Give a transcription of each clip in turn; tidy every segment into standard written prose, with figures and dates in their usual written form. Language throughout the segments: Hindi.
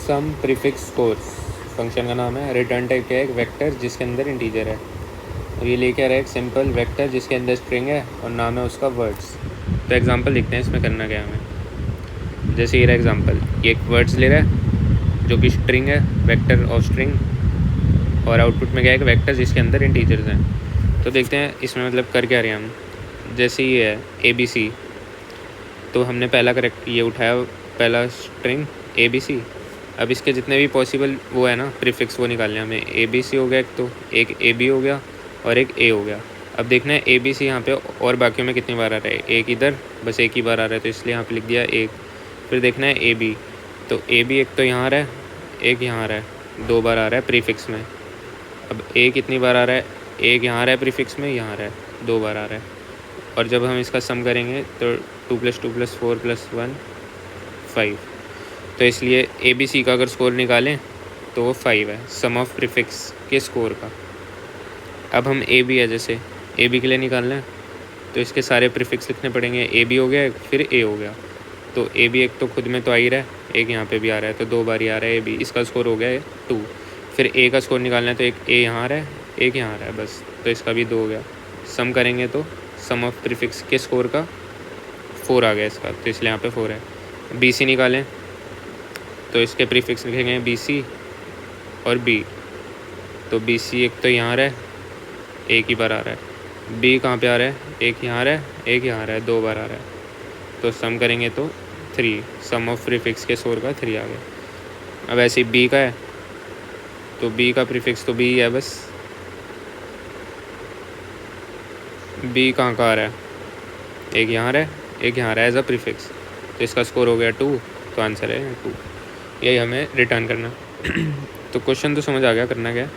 सम प्रीफिक्स स्कोर्स। फंक्शन का नाम है। रिटर्न टाइप क्या है? एक वेक्टर जिसके अंदर इंटीजर है। और ये लेके आ रहा है एक सिंपल वेक्टर जिसके अंदर स्ट्रिंग है और नाम है उसका वर्ड्स। तो एग्जांपल देखते हैं इसमें करना क्या है हमें। जैसे ये रहा एग्जांपल, ये एक वर्ड्स ले रहा है जो कि स्ट्रिंग है, वेक्टर ऑफ स्ट्रिंग, और आउटपुट में क्या है? एक वेक्टर जिसके अंदर इंटीजर्स हैं। तो देखते हैं इसमें मतलब कर क्या रहे हैं हम। जैसे ये है ABC, तो हमने पहला करेक्ट ये उठाया, पहला स्ट्रिंग ABC। अब इसके जितने भी पॉसिबल वो है ना प्रीफिक्स, वो निकालने हमें। ABC हो गया एक, तो एक AB हो गया और एक A हो गया। अब देखना है ABC यहाँ पे और बाकियों में कितनी बार आ रहा है। एक इधर बस एक ही बार आ रहा है, तो इसलिए यहाँ पे लिख दिया एक। फिर देखना है AB, तो AB एक तो यहाँ आ रहा है, एक यहाँ आ रहा है, 2 बार आ रहा है प्रीफिक्स में। अब A कितनी बार आ रहा है? एक यहाँ आ रहा है प्रीफिक्स में, यहाँ आ रहा है, 2 बार आ रहा है। और जब हम इसका सम करेंगे तो 2 + 2 + 4 + 1 5। तो इसलिए ABC का अगर स्कोर निकालें तो वो 5 है, सम ऑफ प्रीफिक्स के स्कोर का। अब हम AB है, जैसे AB के लिए निकालना है तो इसके सारे प्रीफिक्स लिखने पड़ेंगे। AB हो गया, फिर A हो गया। तो AB एक तो खुद में तो आ ही रहा है, एक यहाँ पे भी आ रहा है, तो 2 बार ही आ रहा है AB। इसका स्कोर हो गया है 2। फिर A का स्कोर निकालना है तो एक A यहाँ आ रहा है, एक यहाँ आ रहा है बस, तो इसका भी 2 हो गया। सम करेंगे तो सम ऑफ प्रीफिक्स के स्कोर का 4 आ गया इसका, तो इसलिए यहाँ पे 4 है। BC निकालें तो इसके प्रीफिक्स लिखेंगे BC और B। तो BC एक तो यहाँ आ रहा है, एक ही बार आ रहा है। B कहाँ पे आ रहा है? एक यहाँ आ रहा है, एक यहाँ आ रहा है, 2 बार आ रहा है। तो सम करेंगे तो 3, सम ऑफ प्रीफिक्स के स्कोर का 3 आ गया। अब ऐसे ही B का है तो B का प्रीफिक्स तो B ही है बस। B कहाँ का आ रहा है? एक यहाँ आ रहा है, एक यहाँ आ रहा है एज अ प्रीफिक्स, तो इसका स्कोर हो गया 2, तो आंसर है 2। यही हमें रिटर्न करना। तो क्वेश्चन तो समझ आ गया करना क्या है।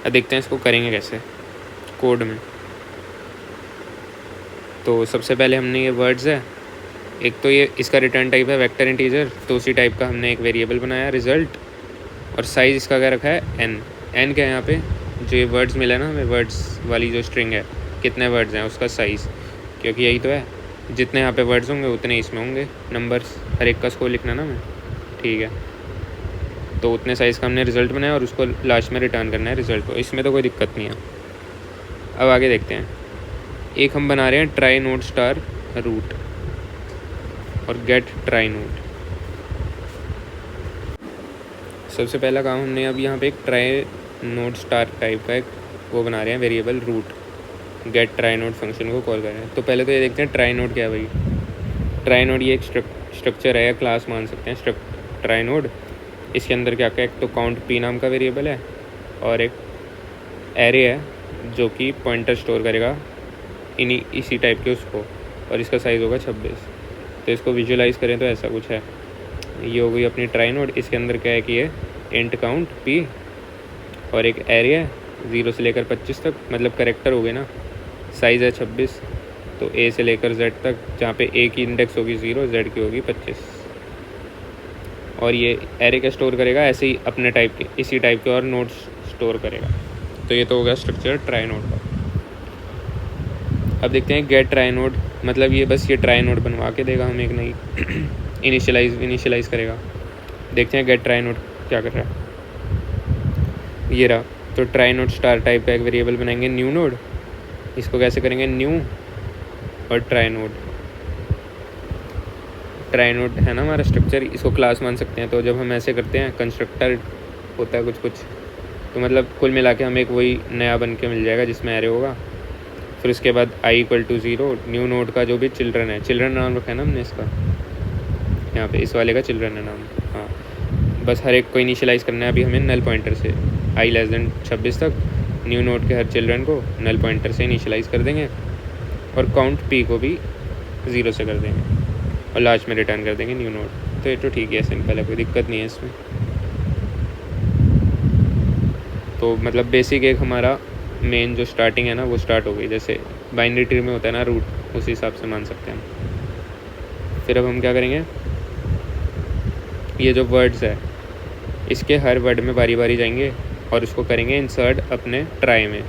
अब देखते हैं इसको करेंगे कैसे कोड में। तो सबसे पहले हमने ये वर्ड्स है, एक तो ये इसका रिटर्न टाइप है वेक्टर इंटीजर, तो उसी टाइप का हमने एक वेरिएबल बनाया रिजल्ट। और साइज़ इसका क्या रखा है? n क्या है यहाँ पे? जो ये वर्ड्स मिला ना हमें, वर्ड्स वाली जो स्ट्रिंग है, कितने वर्ड्स हैं उसका साइज़, क्योंकि यही तो है, जितने यहाँ पे वर्ड्स होंगे उतने इसमें होंगे नंबर्स। हर एक का स्कोर लिखना ना हमें, ठीक है। तो उतने साइज़ का हमने रिज़ल्ट बनाया और उसको लास्ट में रिटर्न करना है रिज़ल्ट को। इसमें तो कोई दिक्कत नहीं है। अब आगे देखते हैं। एक हम बना रहे हैं ट्राई नोड स्टार रूट और गेट ट्राई नोड। सबसे पहला काम हमने अब यहाँ पे एक ट्राई नोड स्टार टाइप का एक वो बना रहे हैं variable root, get trie node function को कॉल कर रहे हैं। तो पहले तो ये देखते हैं ट्राई नोड क्या है भाई। ट्राई नोड ये एक स्ट्रक्चर है या क्लास मान सकते हैं ट्राई नोड। इसके अंदर क्या क्या? एक तो काउंट P नाम का वेरिएबल है और एक एरे है जो कि पॉइंटर स्टोर करेगा इसी टाइप के उसको, और इसका साइज़ होगा 26। तो इसको विजुअलाइज़ करें तो ऐसा कुछ है। ये हो गई अपनी ट्राई नोड। इसके अंदर क्या है कि ये इंट काउंट P और एक एरे है 0 से लेकर 25 तक, मतलब करेक्टर हो गए ना। साइज़ है 26, तो A से लेकर Z तक, जहाँ पे A की इंडेक्स होगी 0, Z की होगी 25। और ये एरे का स्टोर करेगा ऐसे ही अपने टाइप के, इसी टाइप के और नोड्स स्टोर करेगा। तो ये तो हो गया स्ट्रक्चर ट्राई नोड का। अब देखते हैं गेट ट्राई नोड, मतलब ये बस ये ट्राई नोड बनवा के देगा हमें एक नई इनिशियलाइज़ करेगा। देखते हैं गेट ट्राई नोड क्या कर रहा है। ये रहा, तो ट्राई नोड स्टार टाइप का एक वेरिएबल बनाएंगे न्यू नोड। इसको कैसे करेंगे? न्यू और ट्राई नोड। ट्राई नोड है ना हमारा स्ट्रक्चर, इसको क्लास मान सकते हैं। तो जब हम ऐसे करते हैं कंस्ट्रक्टर होता है कुछ, तो मतलब कुल मिला के हमें एक वही नया बन के मिल जाएगा जिसमें एरे होगा। फिर उसके बाद i = 0, न्यू नोड का जो भी चिल्ड्रन है, चिल्ड्रन नाम रखा है ना हमने इसका, यहाँ पे इस वाले का चिल्ड्रन है नाम। हाँ, बस हर एक को इनिशियलाइज़ करना है अभी हमें नल पॉइंटर से, i < 26 तक न्यू नोड के हर चिल्ड्रन को नल पॉइंटर से इनिशियलाइज़ कर देंगे, और काउंट P को भी 0 से कर देंगे, और लास्ट में रिटर्न कर देंगे न्यू नोड। तो ये तो ठीक है, सिंपल है, कोई दिक्कत नहीं है इसमें। तो मतलब बेसिक एक हमारा मेन जो स्टार्टिंग है ना वो स्टार्ट हो गई। जैसे बाइनरी ट्री में होता है ना रूट, उसी हिसाब से मान सकते हैं हम। फिर अब हम क्या करेंगे, ये जो वर्ड्स है इसके हर वर्ड में बारी बारी जाएंगे और उसको करेंगे इंसर्ट अपने ट्राई में।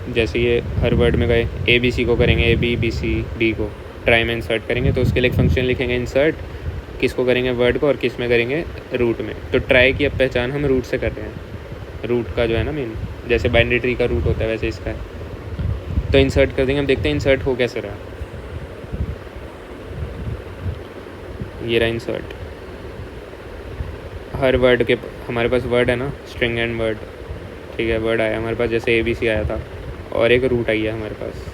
जैसे ये हर वर्ड में गए, ABC को करेंगे AB BC D को, ट्राई में इंसर्ट करेंगे तो उसके लिए एक फंक्शन लिखेंगे इंसर्ट, किसको करेंगे वर्ड को और किस में करेंगे रूट में। तो ट्राई की अब पहचान हम रूट से कर रहे हैं, रूट का जो है ना मेन, जैसे बाइनरी ट्री का रूट होता है वैसे इसका है। तो इंसर्ट कर देंगे, हम देखते हैं इंसर्ट हो कैसे रहा। ये रहा इंसर्ट, हर वर्ड के हमारे पास वर्ड है ना, स्ट्रिंग एंड वर्ड, ठीक है। वर्ड आया हमारे पास, जैसे ABC आया था, और एक रूट आई है हमारे पास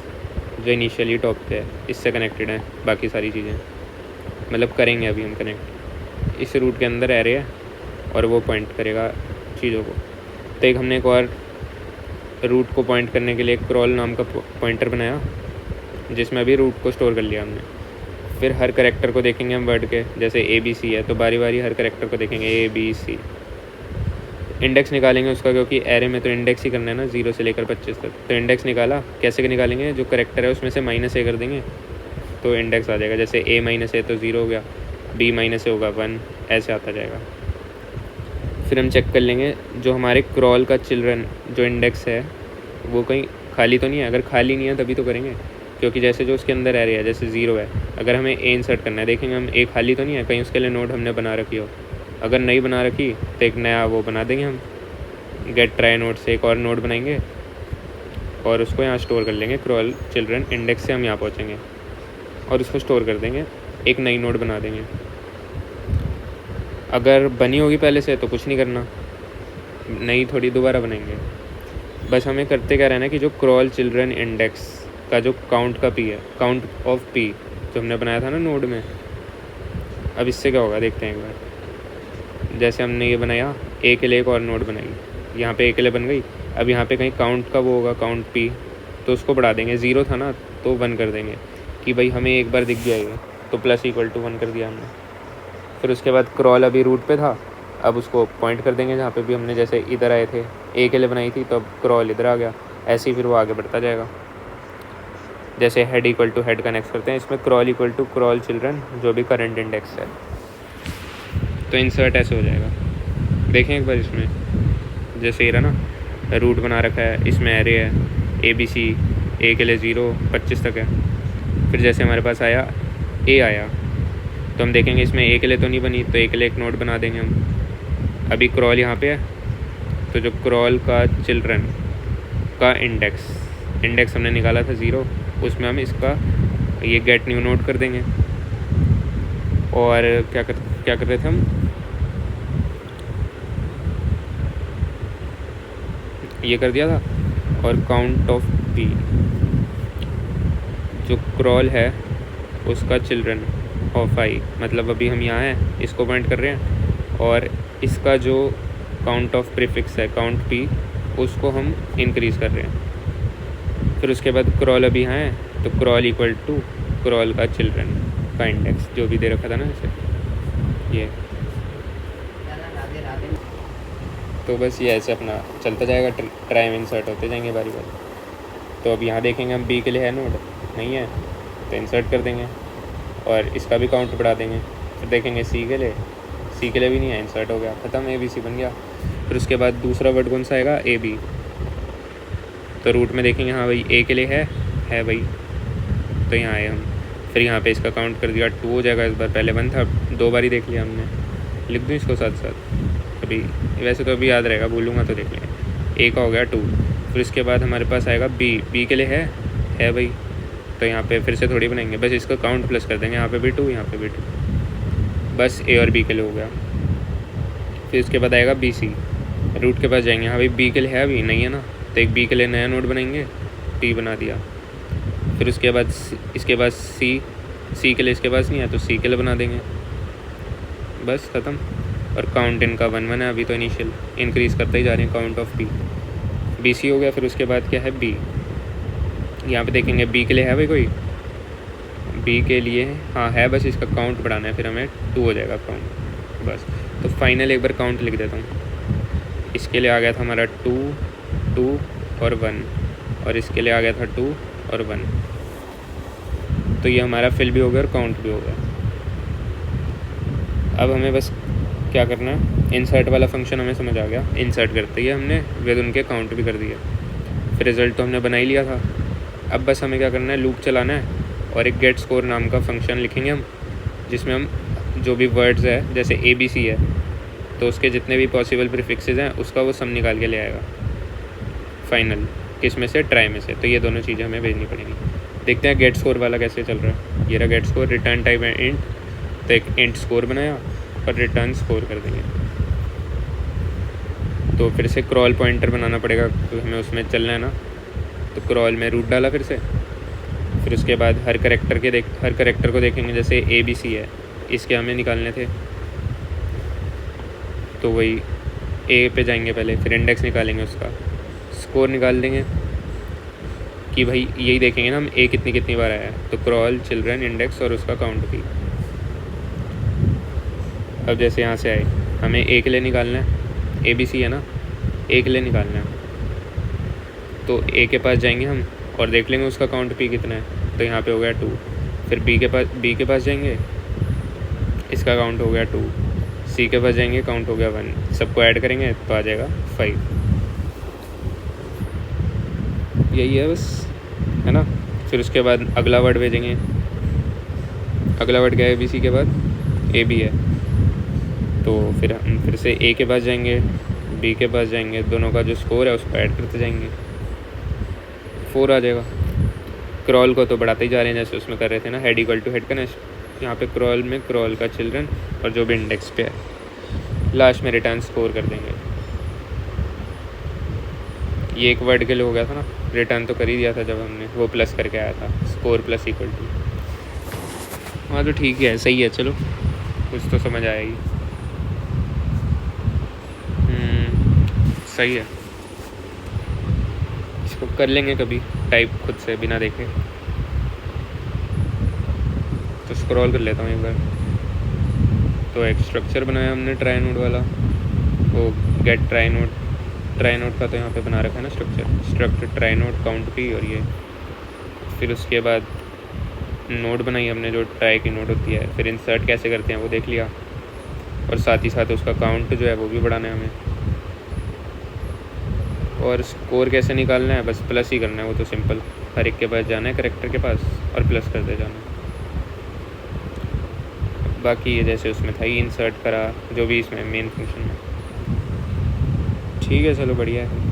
जो इनिशियली टॉप पे है, इससे कनेक्टेड है बाकी सारी चीज़ें, मतलब करेंगे अभी हम कनेक्ट। इस रूट के अंदर एरे है और वो पॉइंट करेगा चीज़ों को। तो एक हमने एक और रूट को पॉइंट करने के लिए क्रॉल नाम का पॉइंटर बनाया, जिसमें अभी रूट को स्टोर कर लिया हमने। फिर हर करेक्टर को देखेंगे हम वर्ड के, जैसे ABC है तो बारी बारी हर करेक्टर को देखेंगे ABC, इंडेक्स निकालेंगे उसका, क्योंकि एरे में तो इंडेक्स ही करना है ना 0 से लेकर 25 तक। तो इंडेक्स निकाला, कैसे निकालेंगे, जो करेक्टर है उसमें से -a कर देंगे तो इंडेक्स आ जाएगा। जैसे A-A तो 0 हो गया, B- होगा 1, ऐसे आता जाएगा। फिर हम चेक कर लेंगे जो हमारे क्रॉल का चिल्ड्रन जो इंडेक्स है वो कहीं खाली तो नहीं है। अगर खाली नहीं है तभी तो करेंगे, क्योंकि जैसे जो उसके अंदर एरे है, जैसे 0 है, अगर हमें A इंसर्ट करना है, देखेंगे हम A खाली तो नहीं है, कहीं उसके लिए नोड हमने बना रखी हो। अगर नहीं बना रखी तो एक नया वो बना देंगे हम, गेट ट्राई नोड से एक और नोड बनाएंगे और उसको यहाँ स्टोर कर लेंगे। क्रॉल चिल्ड्रन इंडेक्स से हम यहाँ पहुँचेंगे और उसको स्टोर कर देंगे, एक नई नोड बना देंगे। अगर बनी होगी पहले से तो कुछ नहीं करना, नई थोड़ी दोबारा बनाएंगे। बस हमें करते क्या रहना है कि जो क्रॉल चिल्ड्रन इंडेक्स का जो काउंट का P है, काउंट ऑफ P जो हमने बनाया था ना नोड में, अब इससे क्या होगा देखते हैं एक बार। जैसे हमने ये बनाया, A के लिए एक और नोड बनाई, यहाँ पे A के लिए बन गई। अब यहाँ पे कहीं काउंट का वो होगा, काउंट P, तो उसको बढ़ा देंगे। 0 था ना तो 1 कर देंगे कि भाई हमें एक बार दिख गया ये, तो +=1 कर दिया हमने। फिर उसके बाद क्रॉल अभी रूट पे था, अब उसको पॉइंट कर देंगे जहाँ पे भी हमने, जैसे इधर आए थे A के लिए बनाई थी तो अब क्रॉल इधर आ गया, ऐसे ही फिर वो आगे बढ़ता जाएगा। जैसे हेड = हेड कनेक्ट करते हैं, इसमें क्रॉल = क्रॉल चिल्ड्रन जो भी करंट इंडेक्स है। तो इंसर्ट ऐसे हो जाएगा। देखें एक बार इसमें, जैसे ये रहा ना, रूट बना रखा है, इसमें एरे है ABC, A के लिए 0 25 तक है। फिर जैसे हमारे पास आया A आया तो हम देखेंगे इसमें A के लिए तो नहीं बनी, तो A के लिए एक नोड बना देंगे हम। अभी क्रॉल यहाँ पे है, तो जो क्रॉल का चिल्ड्रन का इंडेक्स हमने निकाला था 0, उसमें हम इसका ये गेट न्यू नोड कर देंगे। और क्या कर रहे थे हम, ये कर दिया था। और काउंट ऑफ P जो क्रॉल है उसका चिल्ड्रन ऑफ I, मतलब अभी हम यहाँ हैं, इसको पॉइंट कर रहे हैं, और इसका जो काउंट ऑफ प्रीफिक्स है काउंट P, उसको हम इंक्रीज़ कर रहे हैं। फिर उसके बाद क्रॉल अभी यहाँ है, तो क्रॉल = क्रॉल का चिल्ड्रन का इंडेक्स जो भी दे रखा था ना इसे, ये। तो बस ये ऐसे अपना चलता जाएगा, ट्राई में इंसर्ट होते जाएंगे बारी बारी। तो अब यहाँ देखेंगे हम B के लिए है नोड, नहीं है तो इंसर्ट कर देंगे और इसका भी काउंट बढ़ा देंगे। फिर देखेंगे C के लिए भी नहीं है, इंसर्ट हो गया, ख़त्म, ABC बन गया। फिर उसके बाद दूसरा वर्ड कौन सा आएगा, AB। तो रूट में देखेंगे, हाँ भाई A के लिए है भाई, तो यहाँ आए हम। फिर यहाँ पे इसका काउंट कर दिया, 2 हो जाएगा इस बार, पहले 1 था, 2 बार ही देख लिया हमने। लिख दूँ इसको साथ साथ अभी, वैसे तो अभी याद रहेगा, भूलूँगा तो देख लेंगे। A का हो गया 2। फिर उसके बाद हमारे पास आएगा B के लिए है भाई, तो यहाँ पे फिर से थोड़ी बनाएंगे, बस इसका काउंट प्लस कर देंगे, यहाँ पे भी 2, यहाँ पे भी 2, बस A और B के लिए हो गया। फिर उसके बाद आएगा BC, रूट के पास जाएंगे, हाँ भाई B के लिए है अभी नहीं है ना, तो एक B के लिए नया नोड बनाएंगे, T बना दिया। फिर उसके बाद इसके बाद C के लिए इसके पास नहीं है तो C के लिए बना देंगे, बस ख़त्म। और काउंट इनका 1 है, अभी तो इनिशियल इंक्रीज़ करते ही जा रहे हैं, काउंट ऑफ P। BC हो गया। फिर उसके बाद क्या है B, यहाँ पे देखेंगे B के लिए है भाई कोई, B के लिए हाँ है, बस इसका काउंट बढ़ाना है, फिर हमें 2 हो जाएगा काउंट, बस। तो फाइनल एक बार काउंट लिख देता हूँ। इसके लिए आ गया था हमारा 2 और 1, और इसके लिए आ गया था 2 और 1। तो ये हमारा फिल भी हो गया और काउंट भी हो गया। अब हमें बस क्या करना है, इंसर्ट वाला फंक्शन हमें समझ आ गया, इंसर्ट करते ही हमने विद उनके काउंट भी कर दिया। फिर रिज़ल्ट तो हमने बना ही लिया था। अब बस हमें क्या करना है, लूप चलाना है और एक गेट स्कोर नाम का फंक्शन लिखेंगे हम, जिसमें हम जो भी वर्ड्स है जैसे ABC है तो उसके जितने भी पॉसिबल प्रीफिक्सेस हैं उसका वो सम निकाल के ले आएगा फाइनल, किस में से, ट्राई में से। तो ये दोनों चीज़ें हमें भेजनी पड़ेंगी। देखते हैं गेट स्कोर वाला कैसे चल रहा है। ये रहा गेट स्कोर, रिटर्न टाइप है इंट, तो एक इंट स्कोर बनाया और रिटर्न स्कोर कर देंगे। तो फिर से क्रॉल पॉइंटर बनाना पड़ेगा, तो हमें उसमें चलना है ना, तो क्रॉल में रूट डाला फिर उसके बाद हर करेक्टर को देखेंगे। जैसे ABC है, इसके हमें निकालने थे, तो वही A पे जाएंगे पहले, फिर इंडेक्स निकालेंगे, उसका स्कोर निकाल देंगे कि भाई यही देखेंगे ना हम A कितनी बार आया है, तो क्रॉल चिल्ड्रन इंडेक्स और उसका काउंट भी। अब जैसे यहाँ से आए, हमें A के लिए निकालना है, ABC है ना, A के लिए निकालना है, तो A के पास जाएंगे हम और देख लेंगे उसका काउंट P कितना है, तो यहाँ पे हो गया 2। फिर B के पास जाएंगे, इसका काउंट हो गया 2। C के पास जाएंगे, काउंट हो गया 1। सबको ऐड करेंगे तो आ जाएगा 5। यही है बस, है ना। फिर उसके बाद अगला वर्ड भेजेंगे। अगला वर्ड क्या है ABC के बाद? AB है, तो फिर हम फिर से A के पास जाएंगे, B के पास जाएंगे, दोनों का जो स्कोर है उसको ऐड करते जाएंगे, 4 आ जाएगा। क्रॉल को तो बढ़ाते ही जा रहे हैं, जैसे उसमें कर रहे थे ना, head equal to head connect. यहाँ पे क्रॉल में क्रॉल का चिल्ड्रन और जो भी इंडेक्स पे है, लास्ट में रिटर्न स्कोर कर देंगे। ये एक वर्ड के लिए हो गया था ना, रिटर्न तो कर ही दिया था जब हमने वो प्लस करके आया था, स्कोर प्लस इक्वल टू। हाँ तो ठीक है, सही है, चलो कुछ तो समझ आएगी। सही है, इसको कर लेंगे कभी टाइप खुद से बिना देखे। तो स्क्रॉल कर लेता हूँ एक बार। तो एक स्ट्रक्चर बनाया हमने ट्राई नोड वाला, वो गेट ट्राई नोड का तो यहाँ पे बना रखा है ना स्ट्रक्चर ट्राई नोड काउंट भी, और ये फिर उसके बाद नोड बनाई हमने जो ट्राई की नोड होती है। फिर इंसर्ट कैसे करते हैं वो देख लिया, और साथ ही साथ उसका काउंट जो है वो भी बढ़ाना है हमें। और स्कोर कैसे निकालना है, बस प्लस ही करना है, वो तो सिंपल, हर एक के पास जाना है करेक्टर के पास और प्लस करते जाना है। बाकी ये जैसे उसमें था ही इंसर्ट करा, जो भी इसमें मेन फंक्शन है। ठीक है, चलो बढ़िया है।